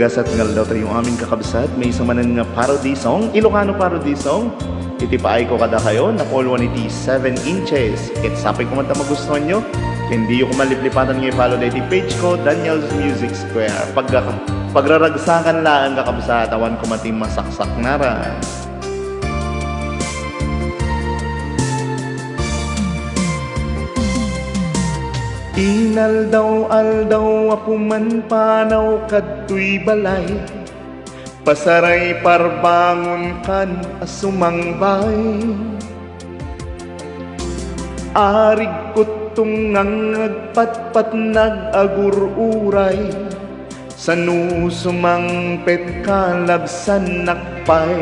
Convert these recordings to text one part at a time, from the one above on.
Gasat ngal daw tayo yung aming kakabsat, may isa manan nga parody song, Ilocano parody song. Itipaay ko kada kayo na Paul 180 7 inches. Sapay ko man ta magustuhan nyo. Hindi ko maliplipatan nga i-follow dahil page ko, Daniel's Music Square. Pagraragsakan lang ang kakabsat, awan ko mating masaksak na ran. Inaldaw-aldaw apuman panaw kadtoy balay, pasaray parbangon kan asumangbay. Arig kutong ang agpatpat nag-agururay, sanu sumangpet kalabsan nakpay.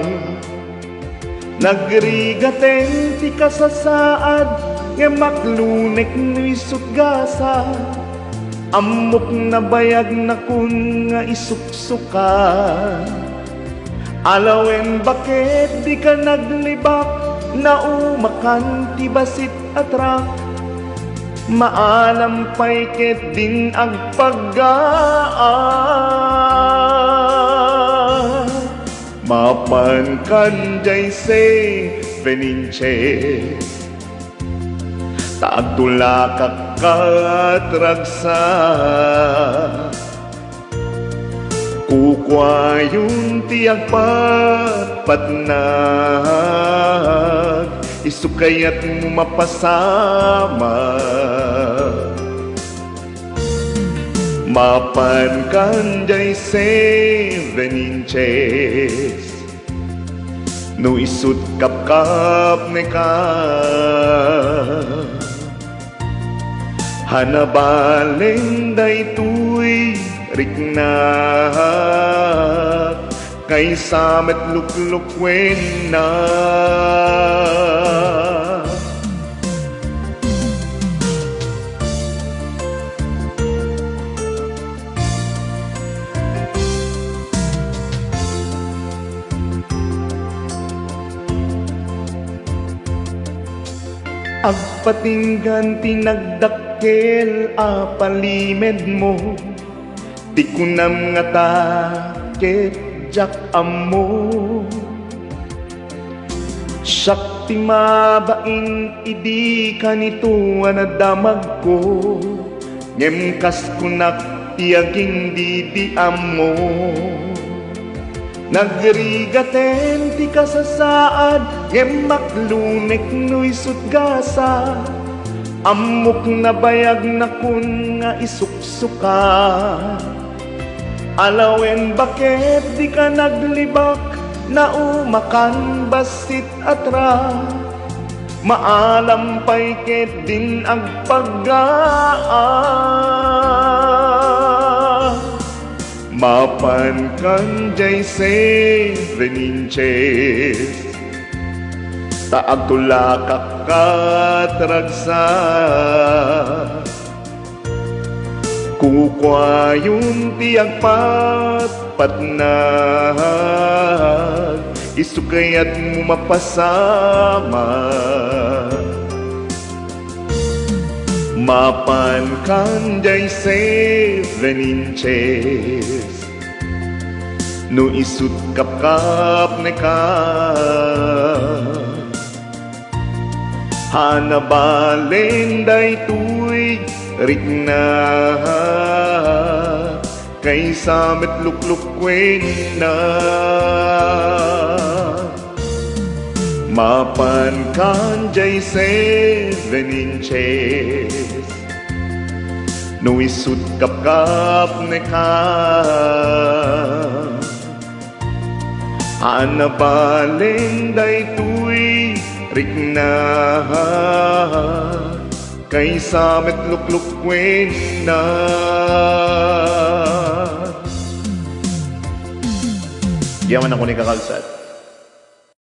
Nagrigaten ti kasasaad, nga maklunek nisut gasa, amok na bayag na kun nga isuksuka. Alawen bakit di ka naglibak, na umakan ti basit atrak, maalam pa'y ket din agpagaan. Mapan kan jay say Veninches, taagtula katragsa, kukwayon tiyag patpatnag, isukayat mo mapasama. Mapan kan jay 7 inches, no isut kap-kap ne ka. Hanabaleng daytoy riknak, kay samet luklukwen na. Agpatinggan tinagdakkel apalimed mo, di kunam nga taket jak amo. Syakti mabain idi kanito anadamag ko, nyemkas kunak tiyaging di amo. Nagrigaten ti kasasaad, maklunek no'y sutgasa, amok na bayag na kun nga isuksuka. Alawen bakit di ka naglibak, na umakan basit atra, maalam pa'y ket din agpagaan. Mapan kan jay 7 inches, taagtula katragsa, kukwayon tiyag patpatnag, isukayat mo mapasama. Mapan kan jay 7 inches, no isut kap-kap ne ka. Hanabalen daytoy riknak, kay samet luklukwen na. Mapan kan jay 7 inches, no isut kap-kap ne ka. Anabaleng daytoy riknak, kay samet luklukwen na. Yaman ako ni kakalsat.